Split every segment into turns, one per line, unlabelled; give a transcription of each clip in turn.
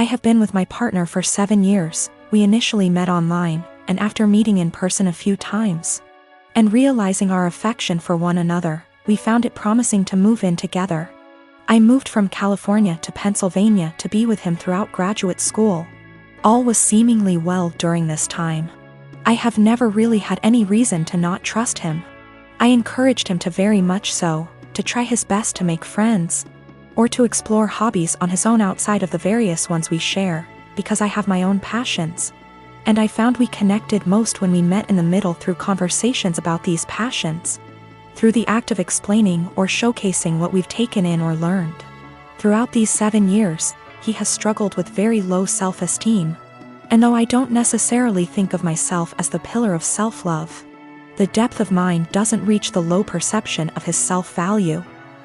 I have been with my partner for 7 years. We initially met online, and after meeting in person a few times and realizing our affection for one another, we found it promising to move in together. I moved from California to Pennsylvania to be with him throughout graduate school. All was seemingly well during this time. I have never really had any reason to not trust him. I encouraged him to very much so, to try his best to make friends, or to explore hobbies on his own outside of the various ones we share, because I have my own passions. And I found we connected most when we met in the middle through conversations about these passions, through the act of explaining or showcasing what we've taken in or learned. Throughout these 7 years, he has struggled with very low self-esteem. And though I don't necessarily think of myself as the pillar of self-love, the depth of mine doesn't reach the low perception of his self-value.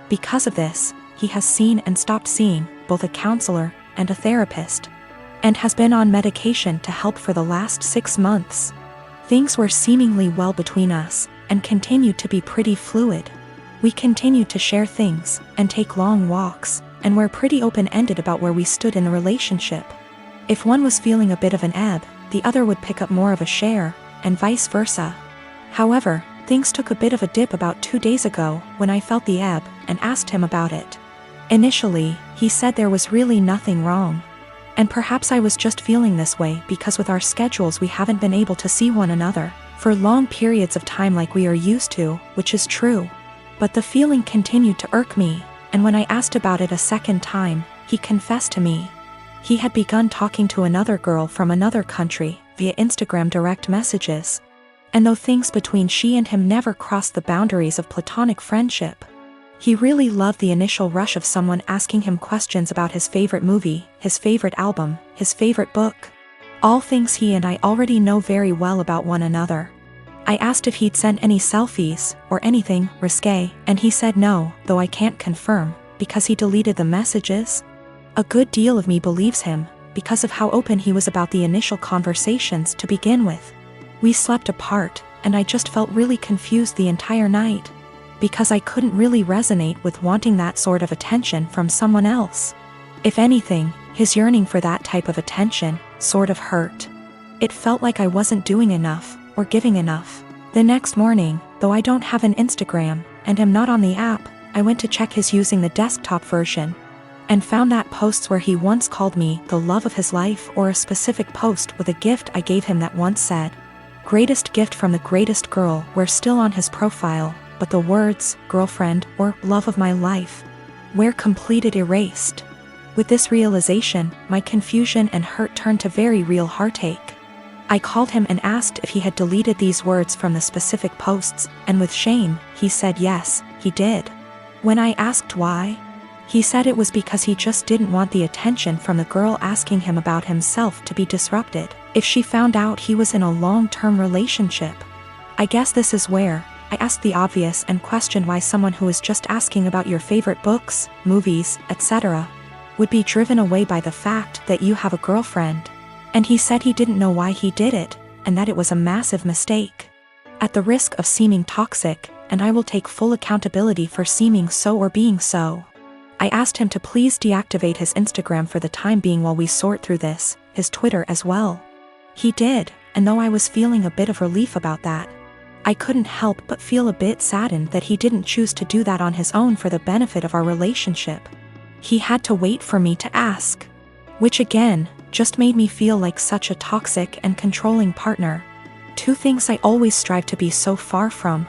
Because of this, he has seen and stopped seeing both a counselor and a therapist, and has been on medication to help for the last 6 months. Things were seemingly well between us, and continued to be pretty fluid. We continued to share things, and take long walks, and were pretty open-ended about where we stood in the relationship. If one was feeling a bit of an ebb, the other would pick up more of a share, and vice versa. However, things took a bit of a dip about 2 days ago when I felt the ebb and asked him about it. Initially, he said there was really nothing wrong. And perhaps I was just feeling this way because with our schedules we haven't been able to see one another for long periods of time like we are used to, which is true. But the feeling continued to irk me, and when I asked about it a second time, he confessed to me. He had begun talking to another girl from another country via Instagram direct messages. And though things between she and him never crossed the boundaries of platonic friendship, he really loved the initial rush of someone asking him questions about his favorite movie, his favorite album, his favorite book. All things he and I already know very well about one another. I asked if he'd sent any selfies, or anything risque, and he said no, though I can't confirm, because he deleted the messages. A good deal of me believes him, because of how open he was about the initial conversations to begin with. We slept apart, and I just felt really confused the entire night, because I couldn't really resonate with wanting that sort of attention from someone else. If anything, his yearning for that type of attention sort of hurt. It felt like I wasn't doing enough, or giving enough. The next morning, though I don't have an Instagram, and am not on the app, I went to check his using the desktop version, and found that posts where he once called me the love of his life, or a specific post with a gift I gave him that once said, "Greatest gift from the greatest girl," were still on his profile, but the words, girlfriend, or love of my life, were completed erased. With this realization, my confusion and hurt turned to very real heartache. I called him and asked if he had deleted these words from the specific posts, and with shame, he said yes, he did. When I asked why, he said it was because he just didn't want the attention from the girl asking him about himself to be disrupted if she found out he was in a long-term relationship. I guess this is where I asked the obvious and questioned why someone who is just asking about your favorite books, movies, etc., would be driven away by the fact that you have a girlfriend. And he said he didn't know why he did it, and that it was a massive mistake. At the risk of seeming toxic, and I will take full accountability for seeming so or being so, I asked him to please deactivate his Instagram for the time being while we sort through this, his Twitter as well. He did, and though I was feeling a bit of relief about that, I couldn't help but feel a bit saddened that he didn't choose to do that on his own for the benefit of our relationship. He had to wait for me to ask. Which again, just made me feel like such a toxic and controlling partner. 2 things I always strive to be so far from.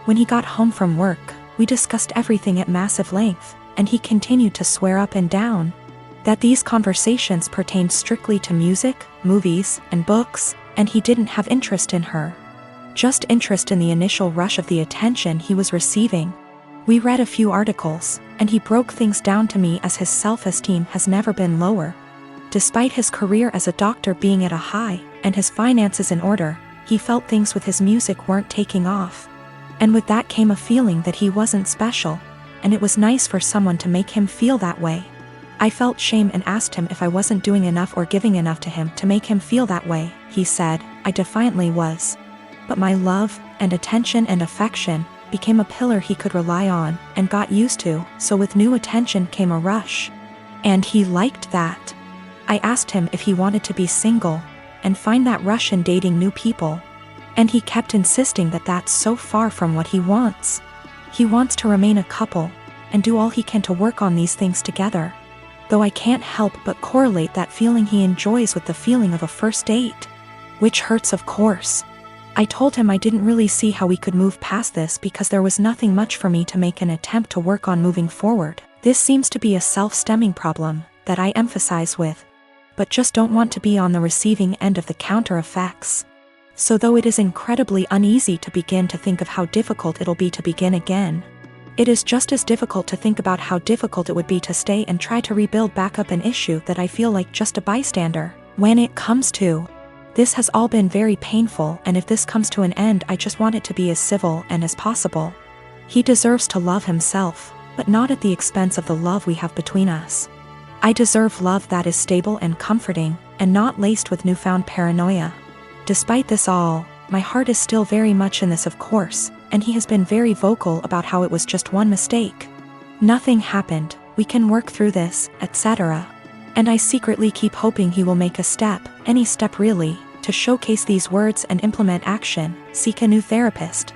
When he got home from work, we discussed everything at massive length, and he continued to swear up and down that these conversations pertained strictly to music, movies, and books, and he didn't have interest in her. Just interest in the initial rush of the attention he was receiving. We read a few articles, and he broke things down to me as his self-esteem has never been lower. Despite his career as a doctor being at a high, and his finances in order, he felt things with his music weren't taking off. And with that came a feeling that he wasn't special, and it was nice for someone to make him feel that way. I felt shame and asked him if I wasn't doing enough or giving enough to him to make him feel that way. He said, I defiantly was. But my love, and attention and affection, became a pillar he could rely on, and got used to, so with new attention came a rush. And he liked that. I asked him if he wanted to be single and find that rush in dating new people. And he kept insisting that that's so far from what he wants. He wants to remain a couple and do all he can to work on these things together. Though I can't help but correlate that feeling he enjoys with the feeling of a first date. Which hurts, of course. I told him I didn't really see how we could move past this because there was nothing much for me to make an attempt to work on moving forward. This seems to be a self-stemming problem that I emphasize with, but just don't want to be on the receiving end of the counter effects. So though it is incredibly uneasy to begin to think of how difficult it'll be to begin again, it is just as difficult to think about how difficult it would be to stay and try to rebuild back up an issue that I feel like just a bystander. When it comes to, this has all been very painful, and if this comes to an end, I just want it to be as civil and as possible. He deserves to love himself, but not at the expense of the love we have between us. I deserve love that is stable and comforting, and not laced with newfound paranoia. Despite this all, my heart is still very much in this, of course, and he has been very vocal about how it was just one mistake. Nothing happened, we can work through this, etc. And I secretly keep hoping he will make a step, any step really, to showcase these words and implement action, seek a new therapist.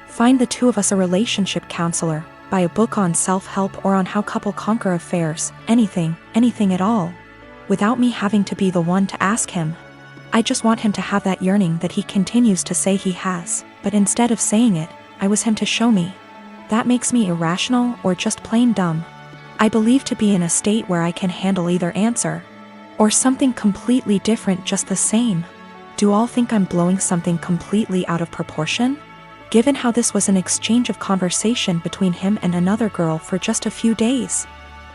Find the two of us a relationship counselor, buy a book on self-help or on how couple conquer affairs, anything at all. Without me having to be the one to ask him. I just want him to have that yearning that he continues to say he has, but instead of saying it, I was him to show me. That makes me irrational or just plain dumb. I believe to be in a state where I can handle either answer. Or something completely different just the same. Do all think I'm blowing something completely out of proportion? Given how this was an exchange of conversation between him and another girl for just a few days.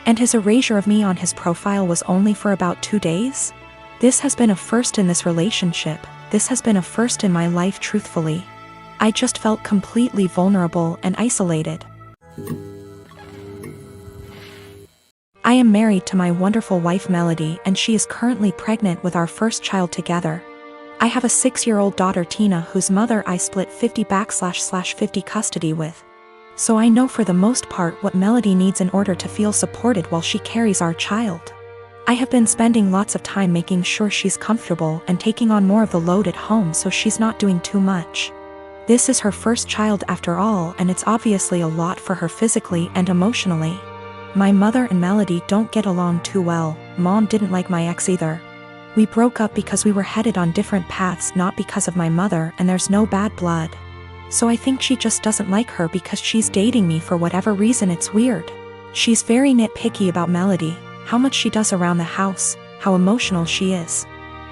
And his erasure of me on his profile was only for about 2 days? This has been a first in this relationship, this has been a first in my life, truthfully. I just felt completely vulnerable and isolated. I am married to my wonderful wife Melody, and she is currently pregnant with our first child together. I have a 6-year-old daughter Tina, whose mother I split 50/50 custody with. So I know for the most part what Melody needs in order to feel supported while she carries our child. I have been spending lots of time making sure she's comfortable and taking on more of the load at home so she's not doing too much. This is her first child after all, and it's obviously a lot for her physically and emotionally. My mother and Melody don't get along too well. Mom didn't like my ex either. We broke up because we were headed on different paths, not because of my mother, and there's no bad blood. So I think she just doesn't like her because she's dating me for whatever reason. It's weird. She's very nitpicky about Melody, how much she does around the house, how emotional she is.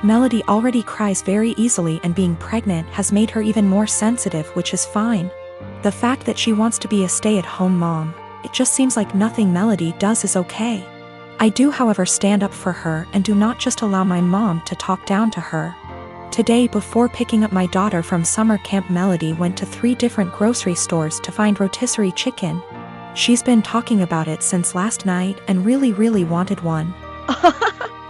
Melody already cries very easily, and being pregnant has made her even more sensitive, which is fine. The fact that she wants to be a stay-at-home mom, it just seems like nothing Melody does is okay. I do, however, stand up for her and do not just allow my mom to talk down to her. Today, before picking up my daughter from summer camp, Melody went to 3 different grocery stores to find rotisserie chicken. She's been talking about it since last night and really wanted one.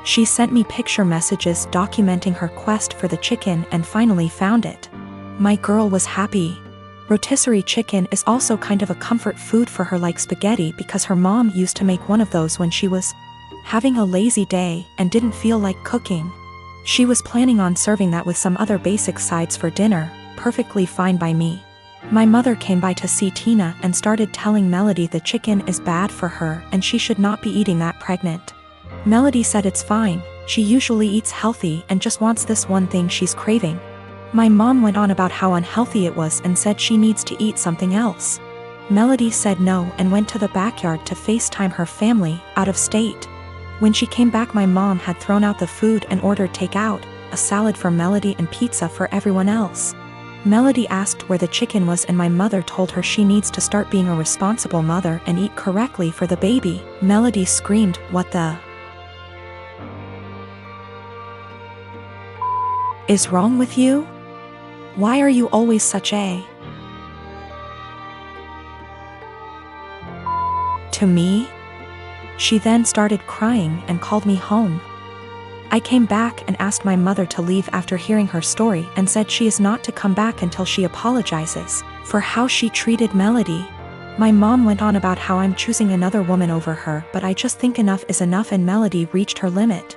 She sent me picture messages documenting her quest for the chicken and finally found it. My girl was happy. Rotisserie chicken is also kind of a comfort food for her, like spaghetti, because her mom used to make one of those when she was having a lazy day and didn't feel like cooking. She was planning on serving that with some other basic sides for dinner, perfectly fine by me. My mother came by to see Tina and started telling Melody the chicken is bad for her and she should not be eating that pregnant. Melody said it's fine, she usually eats healthy and just wants this one thing she's craving. My mom went on about how unhealthy it was and said she needs to eat something else. Melody said no and went to the backyard to FaceTime her family, out of state. When she came back, my mom had thrown out the food and ordered takeout, a salad for Melody and pizza for everyone else. Melody asked where the chicken was and my mother told her she needs to start being a responsible mother and eat correctly for the baby. Melody screamed, "What the is wrong with you? Why are you always such a..." to me? She then started crying and called me home. I came back and asked my mother to leave after hearing her story and said she is not to come back until she apologizes for how she treated Melody. My mom went on about how I'm choosing another woman over her, but I just think enough is enough and Melody reached her limit.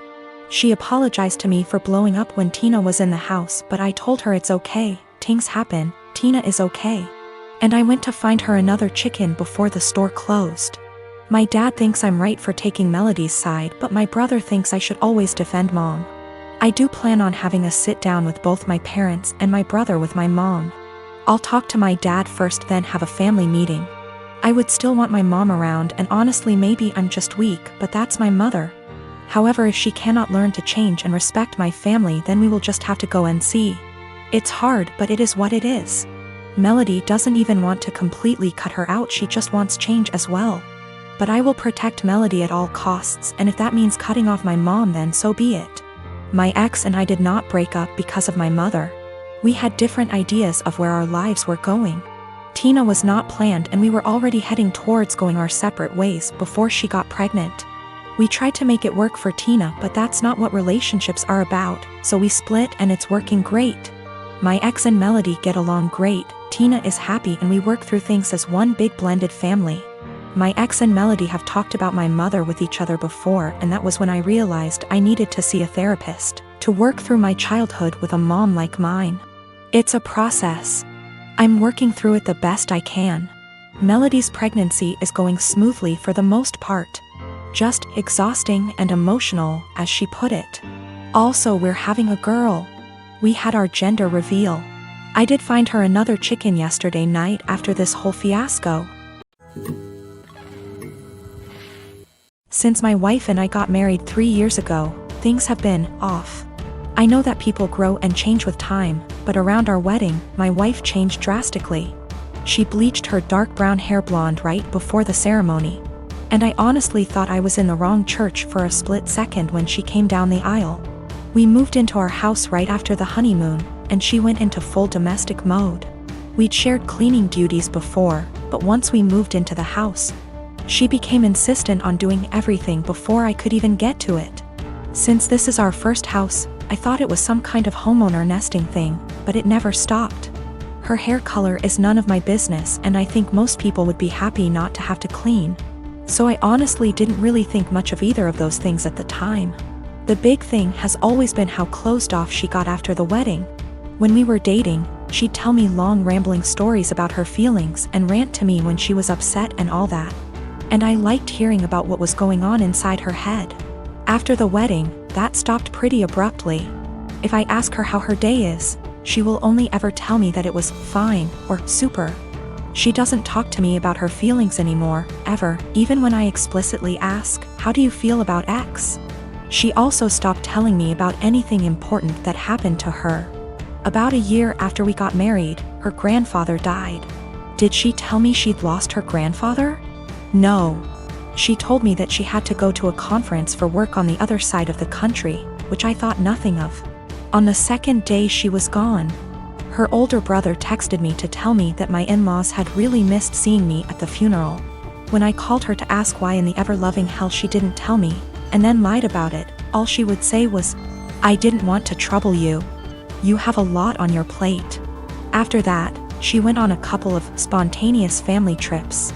She apologized to me for blowing up when Tina was in the house, but I told her it's okay, things happen, Tina is okay. And I went to find her another chicken before the store closed. My dad thinks I'm right for taking Melody's side, but my brother thinks I should always defend Mom. I do plan on having a sit down with both my parents and my brother with my mom. I'll talk to my dad first, then have a family meeting. I would still want my mom around, and honestly maybe I'm just weak, but that's my mother. However, if she cannot learn to change and respect my family, then we will just have to go and see. It's hard, but it is what it is. Melody doesn't even want to completely cut her out, she just wants change as well. But I will protect Melody at all costs, and if that means cutting off my mom, then so be it. My ex and I did not break up because of my mother. We had different ideas of where our lives were going. Tina was not planned, and we were already heading towards going our separate ways before she got pregnant. We tried to make it work for Tina, but that's not what relationships are about, so we split and it's working great. My ex and Melody get along great, Tina is happy, and we work through things as one big blended family. My ex and Melody have talked about my mother with each other before, and that was when I realized I needed to see a therapist to work through my childhood with a mom like mine. It's a process. I'm working through it the best I can. Melody's pregnancy is going smoothly for the most part. Just exhausting and emotional, as she put it. Also, we're having a girl. We had our gender reveal. I did find her another chicken yesterday night after this whole fiasco. Since my wife and I got married 3 years ago, things have been off. I know that people grow and change with time, but around our wedding, my wife changed drastically. She bleached her dark brown hair blonde right before the ceremony. And I honestly thought I was in the wrong church for a split second when she came down the aisle. We moved into our house right after the honeymoon, and she went into full domestic mode. We'd shared cleaning duties before, but once we moved into the house, she became insistent on doing everything before I could even get to it. Since this is our first house, I thought it was some kind of homeowner nesting thing, but it never stopped. Her hair color is none of my business, and I think most people would be happy not to have to clean. So I honestly didn't really think much of either of those things at the time. The big thing has always been how closed off she got after the wedding. When we were dating, she'd tell me long rambling stories about her feelings and rant to me when she was upset and all that. And I liked hearing about what was going on inside her head. After the wedding, that stopped pretty abruptly. If I ask her how her day is, she will only ever tell me that it was fine or super. She doesn't talk to me about her feelings anymore, ever, even when I explicitly ask, "How do you feel about X?" She also stopped telling me about anything important that happened to her. About a year after we got married, her grandfather died. Did she tell me she'd lost her grandfather? No. She told me that she had to go to a conference for work on the other side of the country, which I thought nothing of. On the second day she was gone. Her older brother texted me to tell me that my in-laws had really missed seeing me at the funeral. When I called her to ask why in the ever-loving hell she didn't tell me, and then lied about it, all she would say was, "I didn't want to trouble you. You have a lot on your plate." After that, she went on a couple of spontaneous family trips.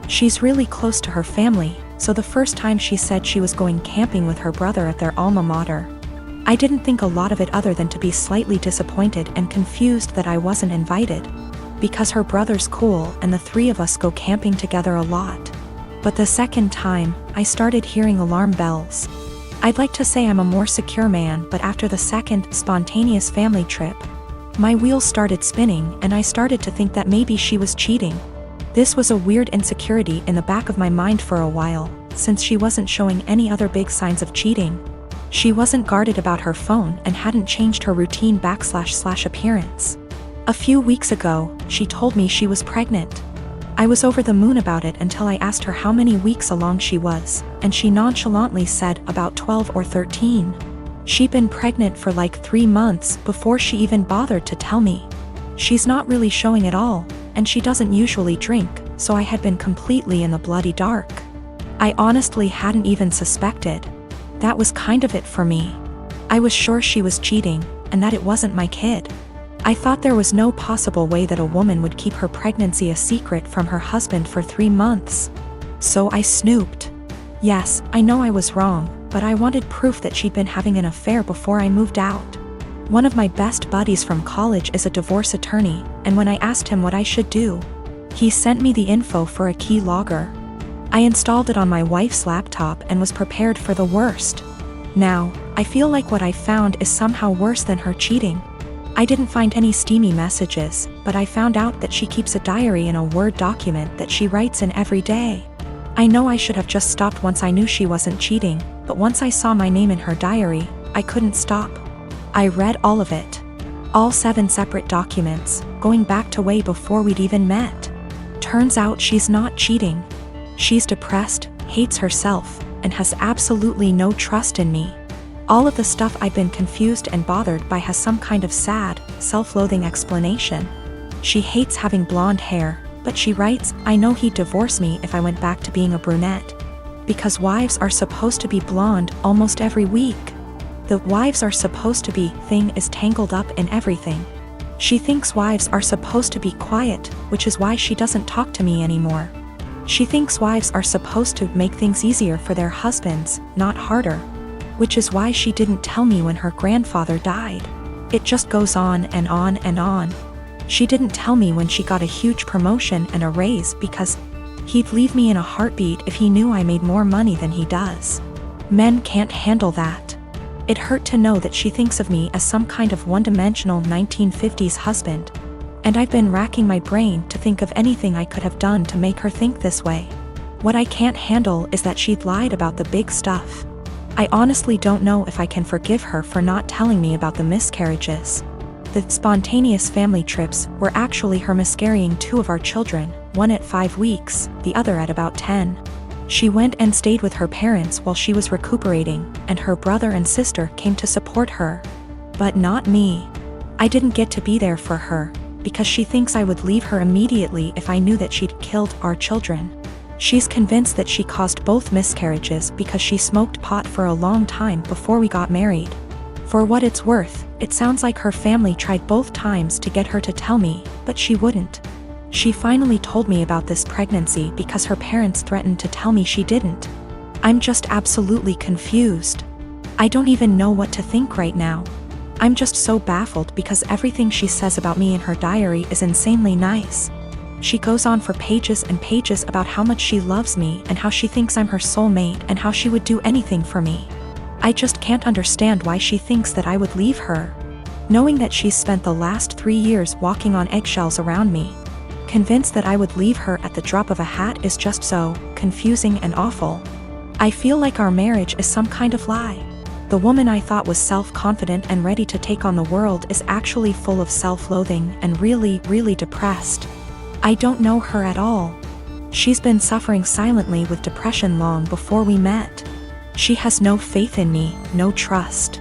She's really close to her family, so the first time she said she was going camping with her brother at their alma mater. I didn't think a lot of it other than to be slightly disappointed and confused that I wasn't invited. Because her brother's cool and the three of us go camping together a lot. But the second time, I started hearing alarm bells. I'd like to say I'm a more secure man, but after the second spontaneous family trip, my wheels started spinning and I started to think that maybe she was cheating. This was a weird insecurity in the back of my mind for a while, since she wasn't showing any other big signs of cheating. She wasn't guarded about her phone and hadn't changed her routine / appearance. A few weeks ago, she told me she was pregnant. I was over the moon about it until I asked her how many weeks along she was, and she nonchalantly said about 12 or 13. She'd been pregnant for like 3 months before she even bothered to tell me. She's not really showing at all, and she doesn't usually drink, so I had been completely in the bloody dark. I honestly hadn't even suspected. That was kind of it for me. I was sure she was cheating, and that it wasn't my kid. I thought there was no possible way that a woman would keep her pregnancy a secret from her husband for 3 months. So I snooped. Yes, I know I was wrong, but I wanted proof that she'd been having an affair before I moved out. One of my best buddies from college is a divorce attorney, and when I asked him what I should do, he sent me the info for a key logger. I installed it on my wife's laptop and was prepared for the worst. Now, I feel like what I found is somehow worse than her cheating. I didn't find any steamy messages, but I found out that she keeps a diary in a Word document that she writes in every day. I know I should have just stopped once I knew she wasn't cheating, but once I saw my name in her diary, I couldn't stop. I read all of it. All 7 separate documents, going back to way before we'd even met. Turns out she's not cheating. She's depressed, hates herself, and has absolutely no trust in me. All of the stuff I've been confused and bothered by has some kind of sad, self-loathing explanation. She hates having blonde hair, but she writes, "I know he'd divorce me if I went back to being a brunette. Because wives are supposed to be blonde almost every week. The wives are supposed to be thing is tangled up in everything." She thinks wives are supposed to be quiet, which is why she doesn't talk to me anymore. She thinks wives are supposed to make things easier for their husbands, not harder. Which is why she didn't tell me when her grandfather died. It just goes on and on and on. She didn't tell me when she got a huge promotion and a raise because he'd leave me in a heartbeat if he knew I made more money than he does. Men can't handle that. It hurt to know that she thinks of me as some kind of one-dimensional 1950s husband. And I've been racking my brain to think of anything I could have done to make her think this way. What I can't handle is that she'd lied about the big stuff. I honestly don't know if I can forgive her for not telling me about the miscarriages. The spontaneous family trips were actually her miscarrying 2 of our children, one at 5 weeks, the other at about 10. She went and stayed with her parents while she was recuperating, and her brother and sister came to support her. But not me. I didn't get to be there for her, because she thinks I would leave her immediately if I knew that she'd killed our children. She's convinced that she caused both miscarriages because she smoked pot for a long time before we got married. For what it's worth, it sounds like her family tried both times to get her to tell me, but she wouldn't. She finally told me about this pregnancy because her parents threatened to tell me she didn't. I'm just absolutely confused. I don't even know what to think right now. I'm just so baffled because everything she says about me in her diary is insanely nice. She goes on for pages and pages about how much she loves me and how she thinks I'm her soulmate and how she would do anything for me. I just can't understand why she thinks that I would leave her. Knowing that she's spent the last 3 years walking on eggshells around me, convinced that I would leave her at the drop of a hat is just so confusing and awful. I feel like our marriage is some kind of lie. The woman I thought was self-confident and ready to take on the world is actually full of self-loathing and really, really depressed. I don't know her at all. She's been suffering silently with depression long before we met. She has no faith in me, no trust.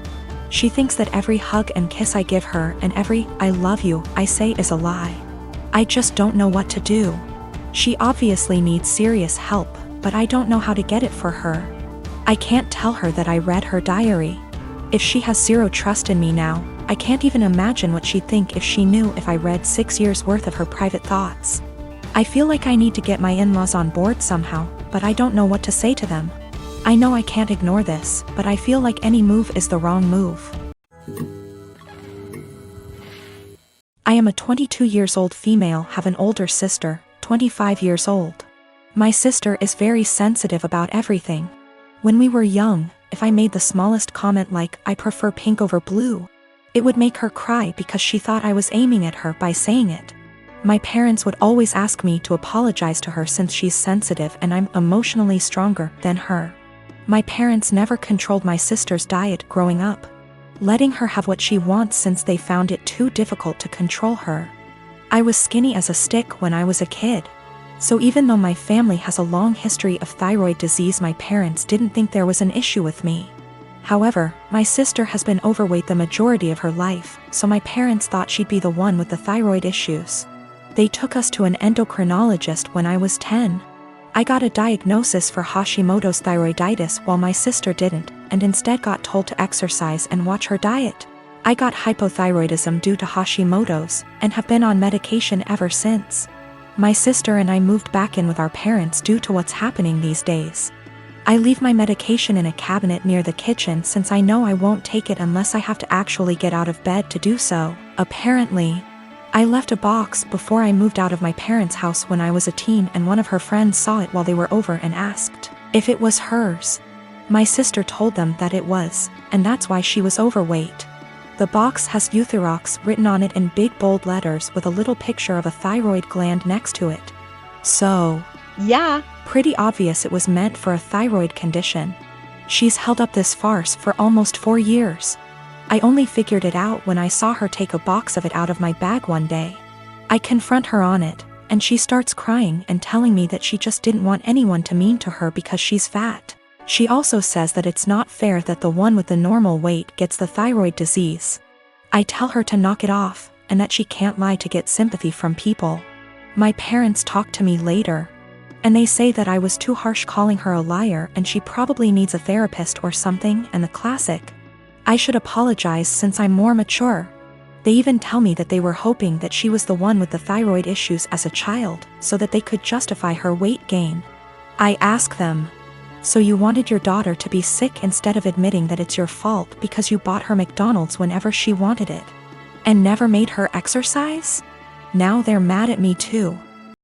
She thinks that every hug and kiss I give her and every "I love you" I say is a lie. I just don't know what to do. She obviously needs serious help, but I don't know how to get it for her. I can't tell her that I read her diary. If she has zero trust in me now, I can't even imagine what she'd think if she knew if I read 6 years worth of her private thoughts. I feel like I need to get my in-laws on board somehow, but I don't know what to say to them. I know I can't ignore this, but I feel like any move is the wrong move. I am a 22 years old female, have an older sister, 25 years old. My sister is very sensitive about everything. When we were young, if I made the smallest comment like, "I prefer pink over blue," it would make her cry because she thought I was aiming at her by saying it. My parents would always ask me to apologize to her since she's sensitive and I'm emotionally stronger than her. My parents never controlled my sister's diet growing up, letting her have what she wants since they found it too difficult to control her. I was skinny as a stick when I was a kid. So even though my family has a long history of thyroid disease, my parents didn't think there was an issue with me. However, my sister has been overweight the majority of her life, so my parents thought she'd be the one with the thyroid issues. They took us to an endocrinologist when I was 10. I got a diagnosis for Hashimoto's thyroiditis while my sister didn't, and instead got told to exercise and watch her diet. I got hypothyroidism due to Hashimoto's, and have been on medication ever since. My sister and I moved back in with our parents due to what's happening these days. I leave my medication in a cabinet near the kitchen since I know I won't take it unless I have to actually get out of bed to do so. Apparently, I left a box before I moved out of my parents' house when I was a teen, and one of her friends saw it while they were over and asked if it was hers. My sister told them that it was, and that's why she was overweight. The box has Euthyrox written on it in big bold letters with a little picture of a thyroid gland next to it. So, yeah, pretty obvious it was meant for a thyroid condition. She's held up this farce for almost 4 years. I only figured it out when I saw her take a box of it out of my bag one day. I confront her on it, and she starts crying and telling me that she just didn't want anyone to mean to her because she's fat. She also says that it's not fair that the one with the normal weight gets the thyroid disease. I tell her to knock it off, and that she can't lie to get sympathy from people. My parents talk to me later, and they say that I was too harsh calling her a liar and she probably needs a therapist or something, and the classic, I should apologize since I'm more mature. They even tell me that they were hoping that she was the one with the thyroid issues as a child, so that they could justify her weight gain. I ask them, so you wanted your daughter to be sick instead of admitting that it's your fault because you bought her McDonald's whenever she wanted it, and never made her exercise? Now they're mad at me too.